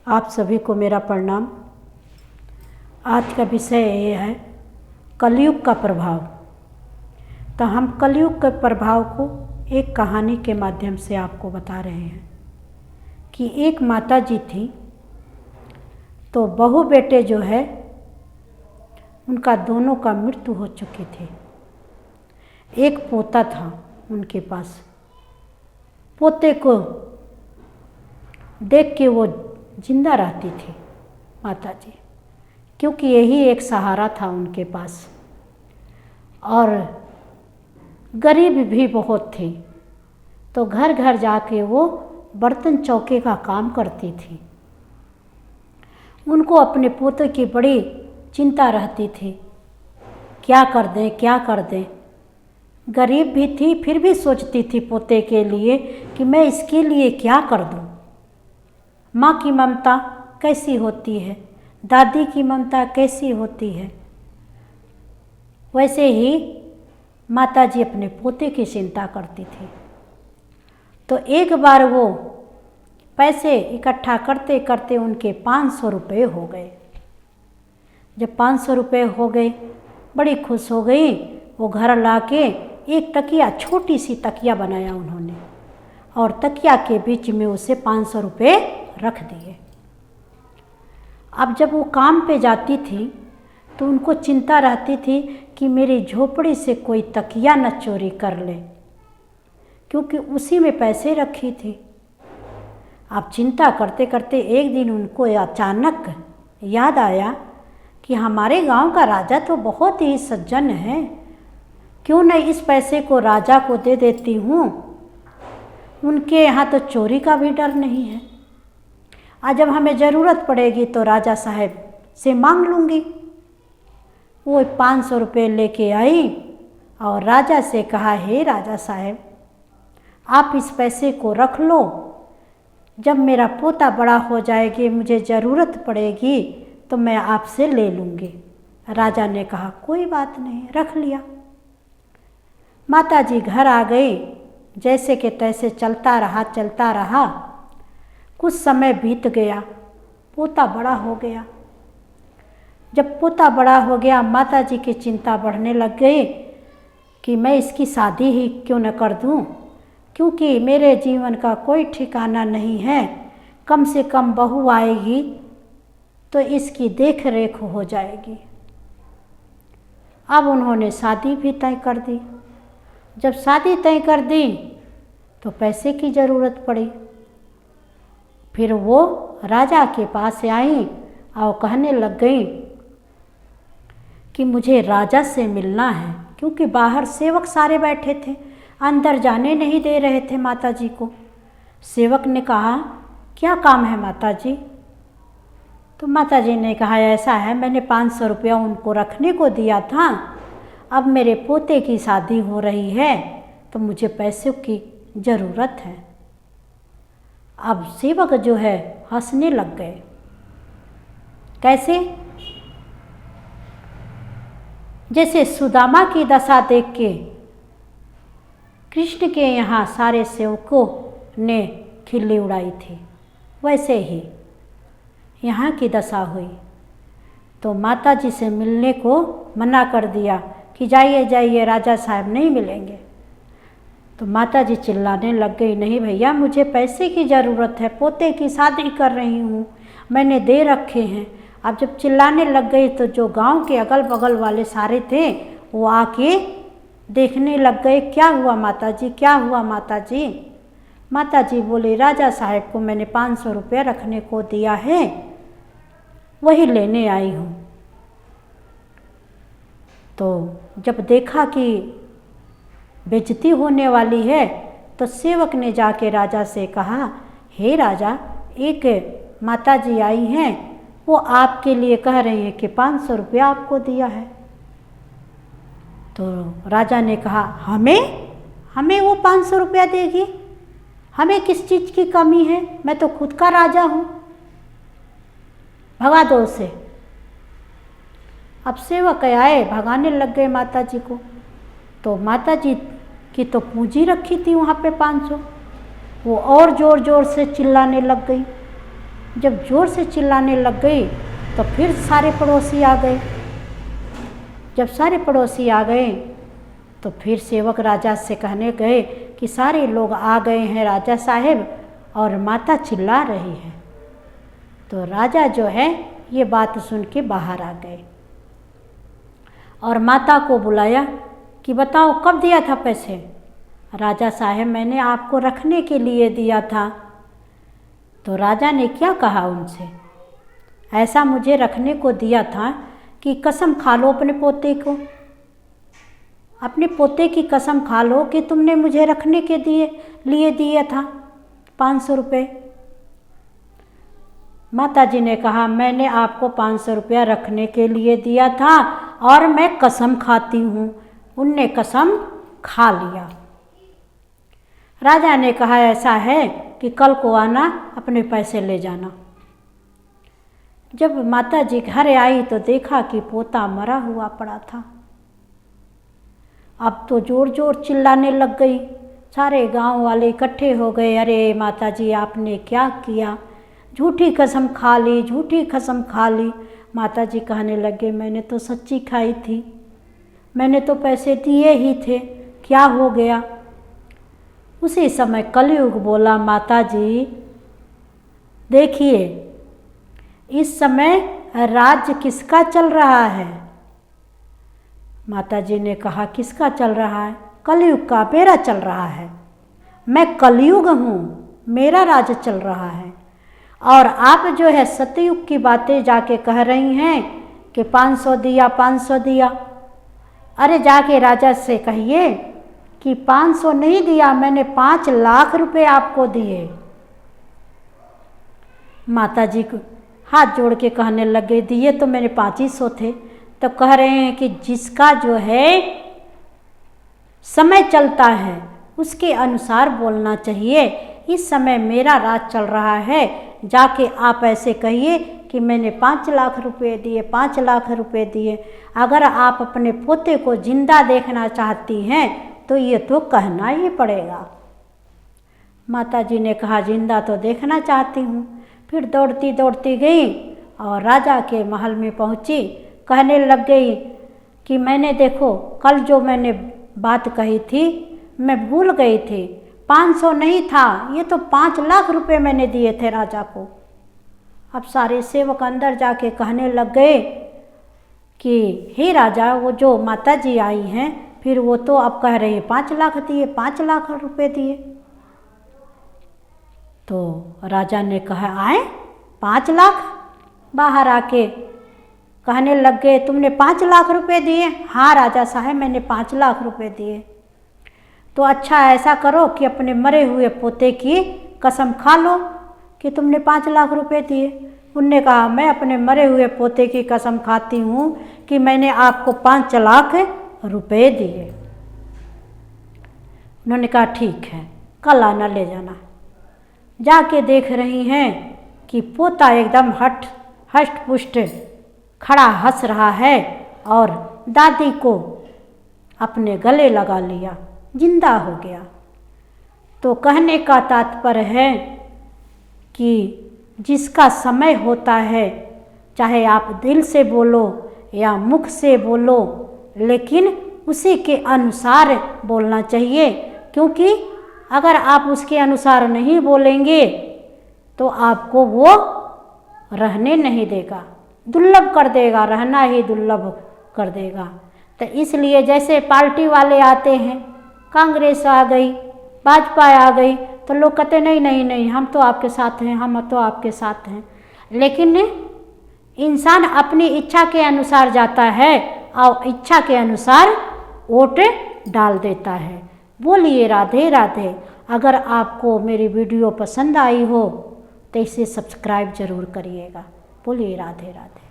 आप सभी को मेरा प्रणाम। आज का विषय ये है कलयुग का प्रभाव। तो हम कलयुग के प्रभाव को एक कहानी के माध्यम से आपको बता रहे हैं कि एक माता जी थी, तो बहू बेटे जो है उनका दोनों का मृत्यु हो चुकी थी। एक पोता था उनके पास। पोते को देख के वो जिंदा रहती थी माता जी, क्योंकि यही एक सहारा था उनके पास। और गरीब भी बहुत थी, तो घर घर जाके वो बर्तन चौके का काम करती थी। उनको अपने पोते की बड़ी चिंता रहती थी, क्या कर दें क्या कर दें। गरीब भी थी, फिर भी सोचती थी पोते के लिए कि मैं इसके लिए क्या कर दूं। माँ की ममता कैसी होती है, दादी की ममता कैसी होती है, वैसे ही माता जी अपने पोते की चिंता करती थी। तो एक बार वो पैसे इकट्ठा करते करते उनके 500 रुपये हो गए। जब 500 रुपये हो गए, बड़ी खुश हो गई। वो घर लाके एक तकिया, छोटी सी तकिया बनाया उन्होंने, और तकिया के बीच में उसे 500 रुपये रख दिए। अब जब वो काम पे जाती थी तो उनको चिंता रहती थी कि मेरी झोपड़ी से कोई तकिया न चोरी कर ले, क्योंकि उसी में पैसे रखी थी। अब चिंता करते करते एक दिन उनको अचानक याद आया कि हमारे गांव का राजा तो बहुत ही सज्जन है, क्यों न इस पैसे को राजा को दे देती हूँ। उनके यहाँ तो चोरी का भी डर नहीं है। आज जब हमें ज़रूरत पड़ेगी तो राजा साहब से मांग लूँगी। वो 500 रुपये लेके आई और राजा से कहा, हे राजा साहब, आप इस पैसे को रख लो, जब मेरा पोता बड़ा हो जाएगी, मुझे ज़रूरत पड़ेगी तो मैं आपसे ले लूँगी। राजा ने कहा, कोई बात नहीं, रख लिया। माता जी घर आ गई, जैसे कि तैसे चलता रहा। कुछ समय बीत गया, पोता बड़ा हो गया। जब पोता बड़ा हो गया, माता जी की चिंता बढ़ने लग गई कि मैं इसकी शादी ही क्यों न कर दूं, क्योंकि मेरे जीवन का कोई ठिकाना नहीं है। कम से कम बहू आएगी तो इसकी देख रेख हो जाएगी। अब उन्होंने शादी भी तय कर दी। जब शादी तय कर दी तो पैसे की ज़रूरत पड़ी। फिर वो राजा के पास आई और कहने लग गई कि मुझे राजा से मिलना है, क्योंकि बाहर सेवक सारे बैठे थे, अंदर जाने नहीं दे रहे थे माता जी को। सेवक ने कहा, क्या काम है माता जी? तो माता जी ने कहा, ऐसा है, मैंने 500 रुपया उनको रखने को दिया था, अब मेरे पोते की शादी हो रही है तो मुझे पैसों की ज़रूरत है। अब सेवक जो है हंसने लग गए। कैसे? जैसे सुदामा की दशा देख के कृष्ण के यहाँ सारे सेवकों ने खिल्ली उड़ाई थी, वैसे ही यहाँ की दशा हुई। तो माता जी से मिलने को मना कर दिया कि जाइए जाइए, राजा साहब नहीं मिलेंगे। तो माता जी चिल्लाने लग गई, नहीं भैया, मुझे पैसे की ज़रूरत है, पोते की शादी कर रही हूँ, मैंने दे रखे हैं। अब जब चिल्लाने लग गई तो जो गांव के अगल बगल वाले सारे थे वो आके देखने लग गए, क्या हुआ माता जी, क्या हुआ माता जी? माता जी बोली, राजा साहब को मैंने 500 रुपये रखने को दिया है, वही लेने आई हूँ। तो जब देखा कि बेइज्जती होने वाली है तो सेवक ने जाके राजा से कहा, हे राजा, एक माता जी आई हैं, वो आपके लिए कह रही हैं कि 500 रुपया आपको दिया है। तो राजा ने कहा, हमें वो 500 रुपया देगी? हमें किस चीज़ की कमी है? मैं तो खुद का राजा हूँ, भगा दो उसे। अब सेवक आए, भगाने लग गए माता जी को। तो माता जी की तो पूंजी रखी थी वहाँ पे 500, वो और ज़ोर ज़ोर से चिल्लाने लग गई जब ज़ोर से चिल्लाने लग गई तो फिर सारे पड़ोसी आ गए। जब सारे पड़ोसी आ गए तो फिर सेवक राजा से कहने गए कि सारे लोग आ गए हैं राजा साहब और माता चिल्ला रही है। तो राजा जो है ये बात सुन के बाहर आ गए और माता को बुलाया कि बताओ कब दिया था पैसे। राजा साहब मैंने आपको रखने के लिए दिया था। तो राजा ने क्या कहा उनसे, ऐसा मुझे रखने को दिया था कि कसम खा लो अपने पोते को, अपने पोते की कसम खा लो कि तुमने मुझे रखने के लिए दिया था 500 रुपये। माता जी ने कहा मैंने आपको 500 रुपया रखने के लिए दिया था और मैं कसम खाती हूँ। उनने कसम खा लिया। राजा ने कहा ऐसा है कि कल को आना अपने पैसे ले जाना। जब माता जी घर आई तो देखा कि पोता मरा हुआ पड़ा था। अब तो जोर जोर चिल्लाने लग गई। सारे गांव वाले इकट्ठे हो गए, अरे माता जी आपने क्या किया, झूठी कसम खा ली, झूठी कसम खा ली। माता जी कहने लगे मैंने तो सच्ची खाई थी, मैंने तो पैसे दिए ही थे, क्या हो गया। उसी समय कलयुग बोला माता जी देखिए इस समय राज्य किसका चल रहा है। माता जी ने कहा किसका चल रहा है, कलयुग का, मेरा चल रहा है, मैं कलयुग हूँ, मेरा राज्य चल रहा है। और आप जो है सतयुग की बातें जाके कह रही हैं कि 500 दिया 500 दिया। अरे जाके राजा से कहिए कि 500 नहीं दिया, मैंने 5 लाख रुपए आपको दिए। माता जी को हाथ जोड़ के कहने लगे दिए तो मैंने 500 थे। तो कह रहे हैं कि जिसका जो है समय चलता है उसके अनुसार बोलना चाहिए। इस समय मेरा राज चल रहा है, जाके आप ऐसे कहिए कि मैंने 5 लाख रुपए दिए, 5 लाख रुपए दिए। अगर आप अपने पोते को जिंदा देखना चाहती हैं तो ये तो कहना ही पड़ेगा। माता जी ने कहा जिंदा तो देखना चाहती हूँ। फिर दौड़ती दौड़ती गई और राजा के महल में पहुँची। कहने लग गई कि मैंने देखो कल जो मैंने बात कही थी मैं भूल गई थी, 500 नहीं था, ये तो 5 लाख रुपए मैंने दिए थे राजा को। अब सारे सेवक अंदर जाके कहने लग गए कि हे राजा वो जो माता जी आई हैं फिर वो तो अब कह रही है 5 लाख दिए, 5 लाख रुपए दिए। तो राजा ने कहा आए 5 लाख, बाहर आके कहने लग गए तुमने 5 लाख रुपए दिए। हाँ राजा साहब मैंने 5 लाख रुपए दिए। तो अच्छा ऐसा करो कि अपने मरे हुए पोते की कसम खा लो कि तुमने 5 लाख रुपए दिए। उनने कहा मैं अपने मरे हुए पोते की कसम खाती हूँ कि मैंने आपको 5 लाख रुपए दिए। उन्होंने कहा ठीक है कल आना ले जाना। जाके देख रही हैं कि पोता एकदम हष्ट पुष्ट खड़ा हंस रहा है और दादी को अपने गले लगा लिया, जिंदा हो गया। तो कहने का तात्पर्य है कि जिसका समय होता है चाहे आप दिल से बोलो या मुख से बोलो लेकिन उसी के अनुसार बोलना चाहिए, क्योंकि अगर आप उसके अनुसार नहीं बोलेंगे तो आपको वो रहने नहीं देगा, दुर्लभ कर देगा, रहना ही दुर्लभ कर देगा। तो इसलिए जैसे पार्टी वाले आते हैं, कांग्रेस आ गई, भाजपा आ गई, तो लोग कहते नहीं नहीं नहीं हम तो आपके साथ हैं, हम तो आपके साथ हैं। लेकिन इंसान अपनी इच्छा के अनुसार जाता है और इच्छा के अनुसार वोट डाल देता है। बोलिए राधे राधे। अगर आपको मेरी वीडियो पसंद आई हो तो इसे सब्सक्राइब ज़रूर करिएगा। बोलिए राधे राधे।